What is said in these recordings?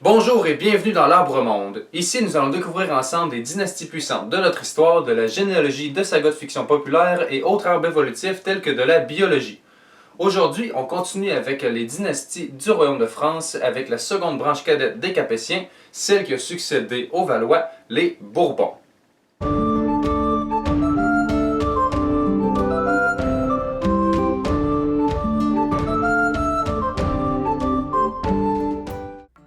Bonjour et bienvenue dans l'Arbre Monde. Ici, nous allons découvrir ensemble des dynasties puissantes de notre histoire, de la généalogie, de sagas de fiction populaire et autres arbres évolutifs tels que de la biologie. Aujourd'hui, on continue avec les dynasties du Royaume de France avec la seconde branche cadette des Capétiens, celle qui a succédé aux Valois, les Bourbons.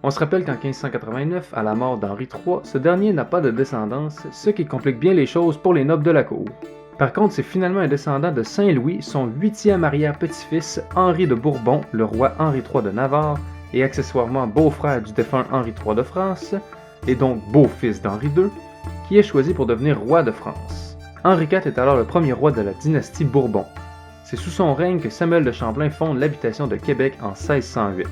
On se rappelle qu'en 1589, à la mort d'Henri III, ce dernier n'a pas de descendance, ce qui complique bien les choses pour les nobles de la cour. Par contre, c'est finalement un descendant de Saint-Louis, son 8e arrière-petit-fils, Henri de Bourbon, le roi Henri III de Navarre, et accessoirement beau-frère du défunt Henri III de France, et donc beau-fils d'Henri II, qui est choisi pour devenir roi de France. Henri IV est alors le premier roi de la dynastie Bourbon. C'est sous son règne que Samuel de Champlain fonde l'habitation de Québec en 1608.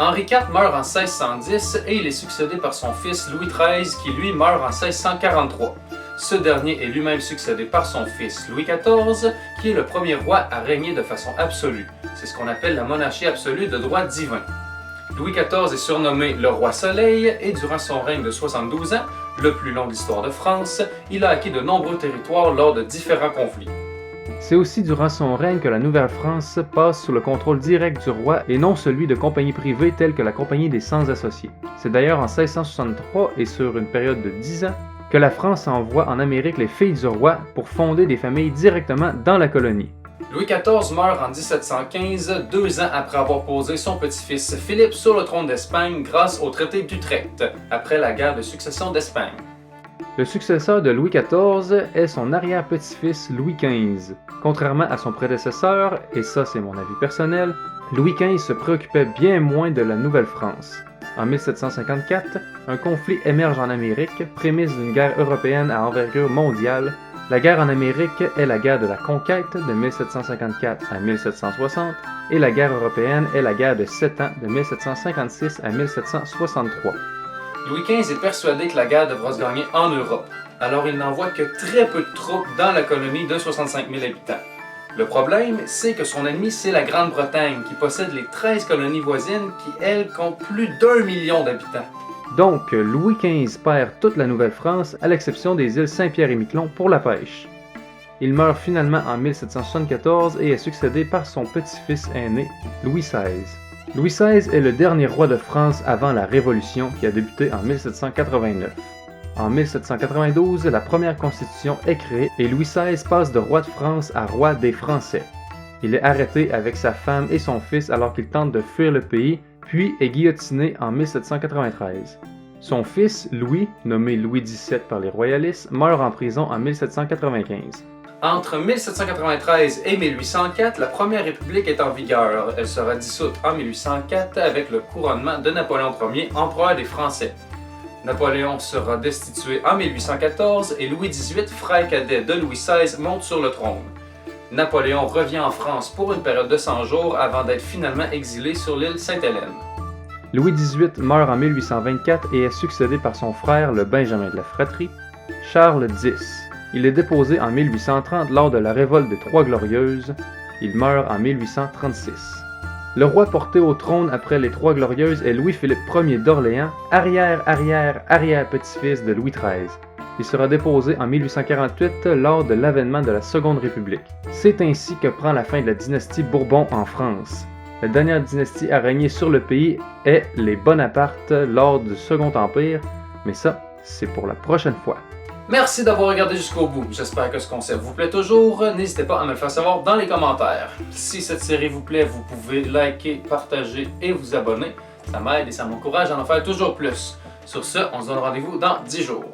Henri IV meurt en 1610 et il est succédé par son fils Louis XIII qui lui meurt en 1643. Ce dernier est lui-même succédé par son fils Louis XIV qui est le premier roi à régner de façon absolue. C'est ce qu'on appelle la monarchie absolue de droit divin. Louis XIV est surnommé le roi Soleil et durant son règne de 72 ans, le plus long de l'histoire de France, il a acquis de nombreux territoires lors de différents conflits. C'est aussi durant son règne que la Nouvelle-France passe sous le contrôle direct du roi et non celui de compagnies privées telles que la Compagnie des Sans-Associés. C'est d'ailleurs en 1663 et sur une période de 10 ans que la France envoie en Amérique les filles du roi pour fonder des familles directement dans la colonie. Louis XIV meurt en 1715, 2 ans après avoir posé son petit-fils Philippe sur le trône d'Espagne grâce au traité d'Utrecht, après la guerre de succession d'Espagne. Le successeur de Louis XIV est son arrière-petit-fils Louis XV. Contrairement à son prédécesseur, et ça c'est mon avis personnel, Louis XV se préoccupait bien moins de la Nouvelle-France. En 1754, un conflit émerge en Amérique, prémisse d'une guerre européenne à envergure mondiale. La guerre en Amérique est la guerre de la conquête de 1754 à 1760 et la guerre européenne est la guerre de 7 ans de 1756 à 1763. Louis XV est persuadé que la guerre devra se gagner en Europe, alors il n'envoie que très peu de troupes dans la colonie de 65 000 habitants. Le problème, c'est que son ennemi, c'est la Grande-Bretagne, qui possède les 13 colonies voisines qui, elles, comptent plus d'1 million d'habitants. Donc, Louis XV perd toute la Nouvelle-France, à l'exception des îles Saint-Pierre et Miquelon pour la pêche. Il meurt finalement en 1774 et est succédé par son petit-fils aîné, Louis XVI. Louis XVI est le dernier roi de France avant la Révolution qui a débuté en 1789. En 1792, la première constitution est créée et Louis XVI passe de roi de France à roi des Français. Il est arrêté avec sa femme et son fils alors qu'il tente de fuir le pays, puis est guillotiné en 1793. Son fils, Louis, nommé Louis XVII par les royalistes, meurt en prison en 1795. Entre 1793 et 1804, la Première République est en vigueur. Elle sera dissoute en 1804 avec le couronnement de Napoléon Ier, empereur des Français. Napoléon sera destitué en 1814 et Louis XVIII, frère cadet de Louis XVI, monte sur le trône. Napoléon revient en France pour une période de 100 jours avant d'être finalement exilé sur l'île Sainte-Hélène. Louis XVIII meurt en 1824 et est succédé par son frère, le Benjamin de la fratrie, Charles X. Il est déposé en 1830 lors de la révolte des Trois Glorieuses. Il meurt en 1836. Le roi porté au trône après les Trois Glorieuses est Louis-Philippe Ier d'Orléans, arrière-petit-fils de Louis XIII. Il sera déposé en 1848 lors de l'avènement de la Seconde République. C'est ainsi que prend la fin de la dynastie Bourbon en France. La dernière dynastie à régner sur le pays est les Bonaparte lors du Second Empire, mais ça, c'est pour la prochaine fois. Merci d'avoir regardé jusqu'au bout. J'espère que ce concept vous plaît toujours. N'hésitez pas à me le faire savoir dans les commentaires. Si cette série vous plaît, vous pouvez liker, partager et vous abonner. Ça m'aide et ça m'encourage à en faire toujours plus. Sur ce, on se donne rendez-vous dans 10 jours.